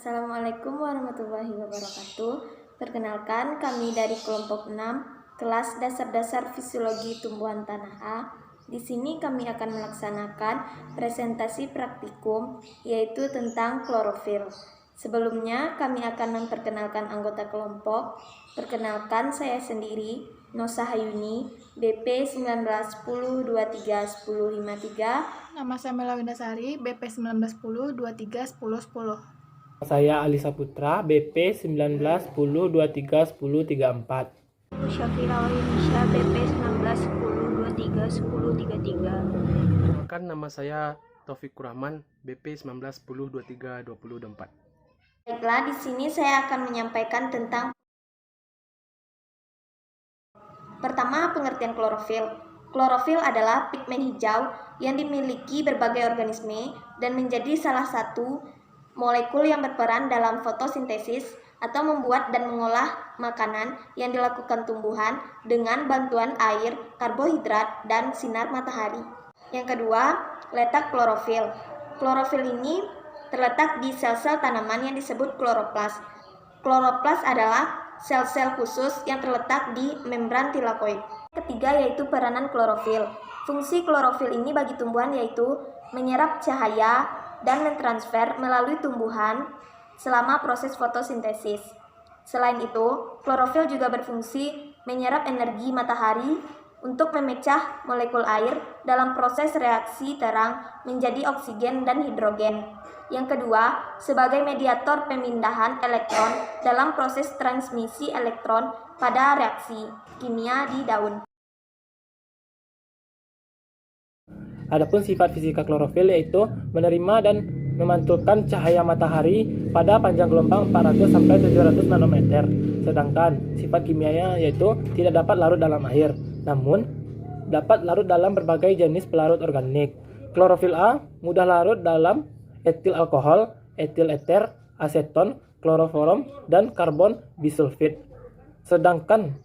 Assalamualaikum warahmatullahi wabarakatuh. Perkenalkan, kami dari kelompok 6, kelas dasar-dasar fisiologi tumbuhan tanah A. Di sini kami akan melaksanakan presentasi praktikum, yaitu tentang klorofil. Sebelumnya, kami akan memperkenalkan anggota kelompok. Perkenalkan, saya sendiri, Nosa Hayuni, BP 1910231053. Nama saya Mela Windasari, BP 1910 23 10 10. Saya Ali Saputra, BP 1910 23 10 34. Syafira Indonesia, BP 1910 23 10 33. Perkenalkan, nama saya Taufik Rahman, BP 1910 23 24. Baiklah, di sini saya akan menyampaikan tentang pertama, pengertian klorofil. Klorofil adalah pigmen hijau yang dimiliki berbagai organisme dan menjadi salah satu molekul yang berperan dalam fotosintesis atau membuat dan mengolah makanan yang dilakukan tumbuhan dengan bantuan air, karbohidrat, dan sinar matahari. Yang kedua, letak klorofil. Klorofil ini terletak di sel-sel tanaman yang disebut kloroplas. Kloroplas adalah sel-sel khusus yang terletak di membran tilakoid. Ketiga yaitu peranan klorofil. Fungsi klorofil ini bagi tumbuhan yaitu menyerap cahaya dan mentransfer melalui tumbuhan selama proses fotosintesis. Selain itu, klorofil juga berfungsi menyerap energi matahari untuk memecah molekul air dalam proses reaksi terang menjadi oksigen dan hidrogen. Yang kedua, sebagai mediator pemindahan elektron dalam proses transmisi elektron pada reaksi kimia di daun. Adapun sifat fisika klorofil yaitu menerima dan memantulkan cahaya matahari pada panjang gelombang 400 sampai 700 nanometer. Sedangkan sifat kimianya yaitu tidak dapat larut dalam air, namun dapat larut dalam berbagai jenis pelarut organik. Klorofil A mudah larut dalam etil alkohol, etil eter, aseton, kloroform, dan karbon bisulfit. Sedangkan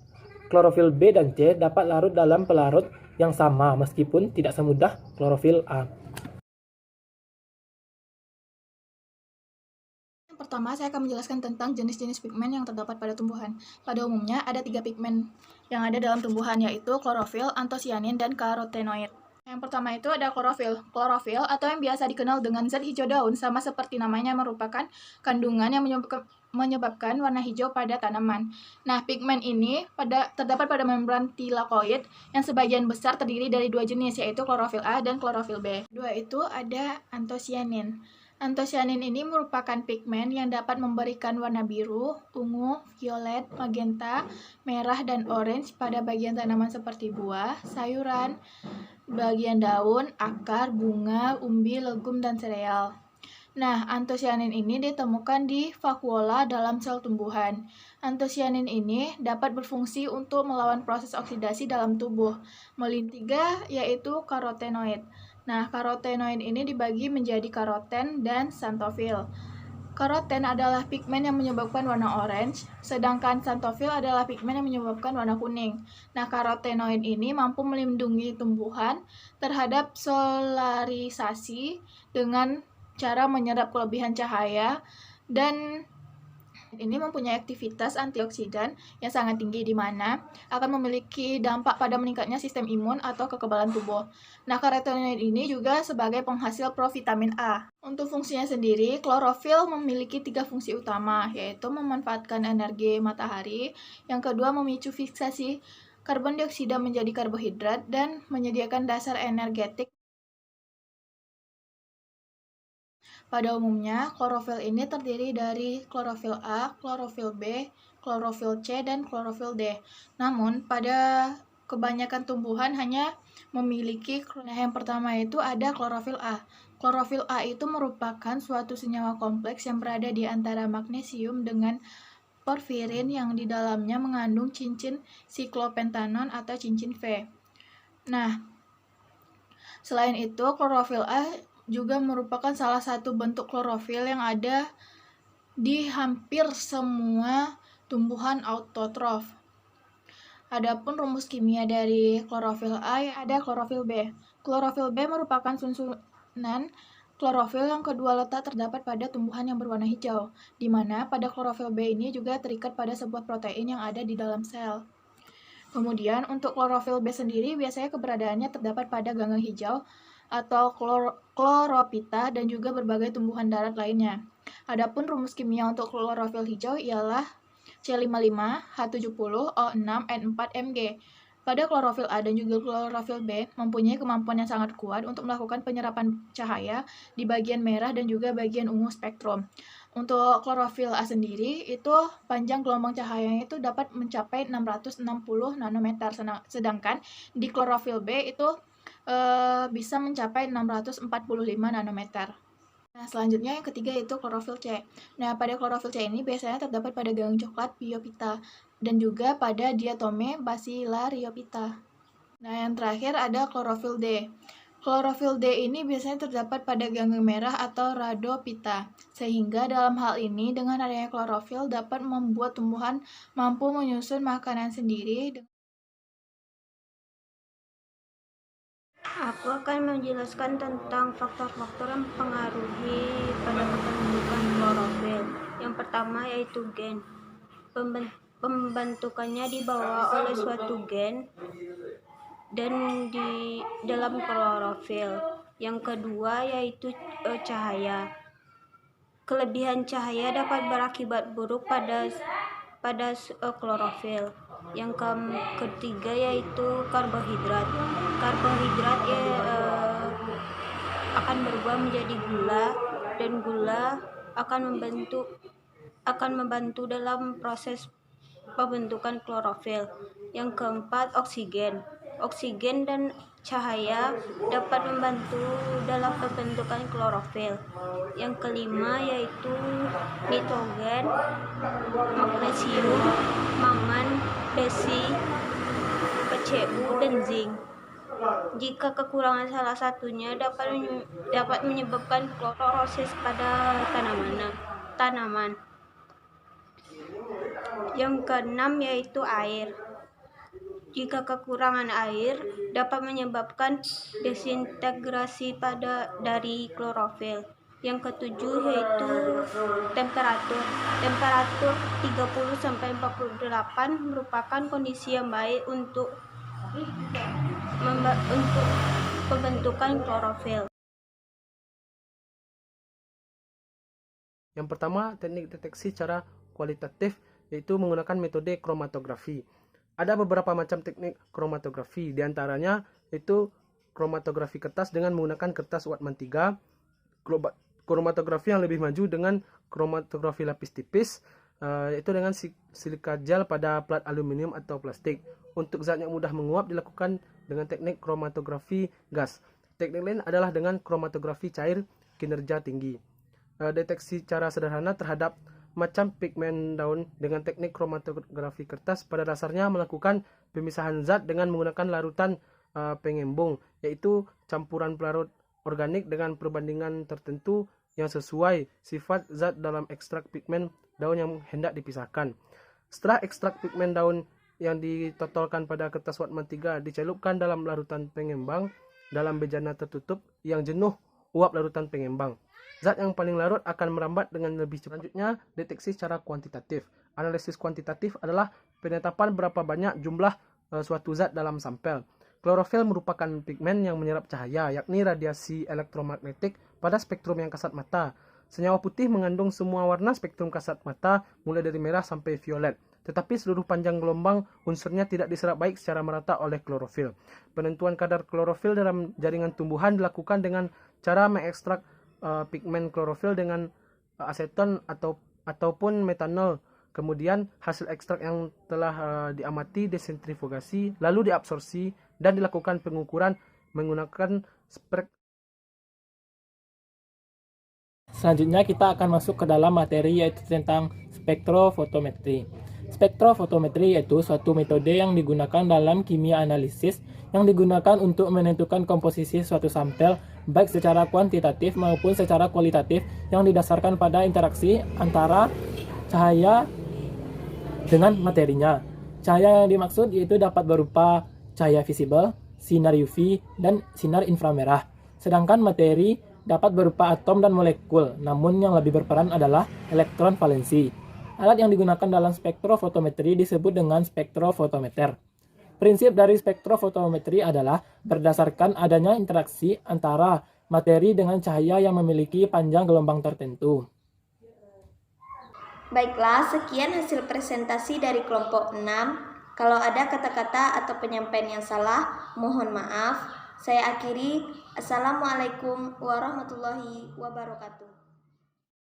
klorofil B dan C dapat larut dalam pelarut yang sama meskipun tidak semudah klorofil A. Pertama, saya akan menjelaskan tentang jenis-jenis pigmen yang terdapat pada tumbuhan. Pada umumnya, ada 3 pigmen yang ada dalam tumbuhan, yaitu klorofil, antosianin, dan karotenoid. Yang pertama itu ada klorofil. Klorofil atau yang biasa dikenal dengan zat hijau daun, sama seperti namanya, merupakan kandungan yang menyebabkan warna hijau pada tanaman. Nah, pigmen ini terdapat pada membran tilakoid yang sebagian besar terdiri dari 2 jenis, yaitu klorofil A dan klorofil B. Kedua itu ada antosianin. Antosianin ini merupakan pigmen yang dapat memberikan warna biru, ungu, violet, magenta, merah, dan orange pada bagian tanaman seperti buah, sayuran, bagian daun, akar, bunga, umbi, legum, dan sereal. Nah, antosianin ini ditemukan di vakuola dalam sel tumbuhan. Antosianin ini dapat berfungsi untuk melawan proses oksidasi dalam tubuh. Ketiga yaitu karotenoid. Nah, karotenoid ini dibagi menjadi karoten dan xanthofil. Karoten adalah pigmen yang menyebabkan warna orange, sedangkan xanthofil adalah pigmen yang menyebabkan warna kuning. Nah, karotenoid ini mampu melindungi tumbuhan terhadap solarisasi dengan cara menyerap kelebihan cahaya, dan ini mempunyai aktivitas antioksidan yang sangat tinggi, di mana akan memiliki dampak pada meningkatnya sistem imun atau kekebalan tubuh. Nah, karotenoid ini juga sebagai penghasil provitamin A. Untuk fungsinya sendiri, klorofil memiliki 3 fungsi utama, yaitu memanfaatkan energi matahari, yang kedua memicu fiksasi karbon dioksida menjadi karbohidrat, dan menyediakan dasar energetik. Pada umumnya, klorofil ini terdiri dari klorofil A, klorofil B, klorofil C, dan klorofil D. Namun, pada kebanyakan tumbuhan hanya memiliki. Nah, yang pertama itu ada klorofil A. Klorofil A itu merupakan suatu senyawa kompleks yang berada di antara magnesium dengan porfirin yang di dalamnya mengandung cincin siklopentanon atau cincin V. Nah, selain itu, klorofil A juga merupakan salah satu bentuk klorofil yang ada di hampir semua tumbuhan autotrof. Adapun rumus kimia dari klorofil A ada klorofil B. Klorofil B merupakan susunan Klorofil yang kedua letak terdapat pada tumbuhan yang berwarna hijau, di mana pada klorofil B ini juga terikat pada sebuah protein yang ada di dalam sel. Kemudian untuk klorofil B sendiri biasanya keberadaannya terdapat pada ganggang hijau atau chlorophyta dan juga berbagai tumbuhan darat lainnya. Adapun rumus kimia untuk klorofil hijau ialah C55H70O6N4Mg. Pada klorofil A dan juga klorofil B mempunyai kemampuan yang sangat kuat untuk melakukan penyerapan cahaya di bagian merah dan juga bagian ungu spektrum. Untuk klorofil A sendiri, itu panjang gelombang cahayanya itu dapat mencapai 660 nanometer, sedangkan di klorofil B itu bisa mencapai 645 nanometer. Nah, selanjutnya yang ketiga yaitu klorofil C. Nah, pada klorofil C ini biasanya terdapat pada ganggang coklat Biophyta dan juga pada diatome Bacillariophyta. Nah, yang terakhir ada klorofil D. Klorofil D ini biasanya terdapat pada ganggang merah atau Rhodophyta, sehingga dalam hal ini dengan adanya klorofil dapat membuat tumbuhan mampu menyusun makanan sendiri. Aku akan menjelaskan tentang faktor-faktor yang mempengaruhi pada pembentukan klorofil. Yang pertama yaitu gen. Pembentukannya dibawa oleh suatu gen dan di dalam klorofil. Yang kedua yaitu cahaya. Kelebihan cahaya dapat berakibat buruk pada klorofil. Yang ketiga yaitu karbohidrat. Karbohidrat akan berubah menjadi gula dan gula akan membantu dalam proses pembentukan klorofil. Yang keempat oksigen. Oksigen dan cahaya dapat membantu dalam pembentukan klorofil. Yang kelima yaitu nitrogen, magnesium, mangan, besi, PCU, dan zinc. Jika kekurangan salah satunya dapat menyebabkan klorosis pada tanaman. Yang keenam yaitu air. Jika kekurangan air dapat menyebabkan desintegrasi dari klorofil. Yang ketujuh yaitu temperatur. Temperatur 30-48 merupakan kondisi yang baik untuk pembentukan klorofil. Yang pertama, teknik deteksi secara kualitatif yaitu menggunakan metode kromatografi. Ada beberapa macam teknik kromatografi, diantaranya yaitu kromatografi kertas dengan menggunakan kertas Whatman 3, kromatografi yang lebih maju dengan kromatografi lapis tipis, yaitu dengan silika gel pada plat aluminium atau plastik. Untuk zat yang mudah menguap dilakukan dengan teknik kromatografi gas. Teknik lain adalah dengan kromatografi cair kinerja tinggi. Deteksi cara sederhana terhadap macam pigmen daun dengan teknik kromatografi kertas pada dasarnya melakukan pemisahan zat dengan menggunakan larutan pengembung, yaitu campuran pelarut organik dengan perbandingan tertentu yang sesuai sifat zat dalam ekstrak pigmen daun yang hendak dipisahkan. Setelah ekstrak pigmen daun yang ditotolkan pada kertas Whatman 3 dicelupkan dalam larutan pengembang dalam bejana tertutup yang jenuh uap larutan pengembang. Zat yang paling larut akan merambat dengan lebih cepat. Selanjutnya, deteksi secara kuantitatif. Analisis kuantitatif adalah penetapan berapa banyak jumlah suatu zat dalam sampel. Klorofil merupakan pigmen yang menyerap cahaya, yakni radiasi elektromagnetik pada spektrum yang kasat mata. Senyawa putih mengandung semua warna spektrum kasat mata, mulai dari merah sampai violet. Tetapi seluruh panjang gelombang unsurnya tidak diserap baik secara merata oleh klorofil. Penentuan kadar klorofil dalam jaringan tumbuhan dilakukan dengan cara mengekstrak pigmen klorofil dengan aseton ataupun metanol. Kemudian hasil ekstrak yang telah diamati desentrifugasi lalu diabsorpsi dan dilakukan pengukuran menggunakan Selanjutnya kita akan masuk ke dalam materi yaitu tentang spektrofotometri. Spektrofotometri yaitu suatu metode yang digunakan dalam kimia analisis yang digunakan untuk menentukan komposisi suatu sampel baik secara kuantitatif maupun secara kualitatif yang didasarkan pada interaksi antara cahaya dengan materinya. Cahaya yang dimaksud yaitu dapat berupa cahaya visible, sinar UV, dan sinar inframerah. Sedangkan materi dapat berupa atom dan molekul, namun yang lebih berperan adalah elektron valensi. Alat yang digunakan dalam spektrofotometri disebut dengan spektrofotometer. Prinsip dari spektrofotometri adalah berdasarkan adanya interaksi antara materi dengan cahaya yang memiliki panjang gelombang tertentu. Baiklah, sekian hasil presentasi dari kelompok 6. Kalau ada kata-kata atau penyampaian yang salah, mohon maaf. Saya akhiri. Assalamualaikum warahmatullahi wabarakatuh.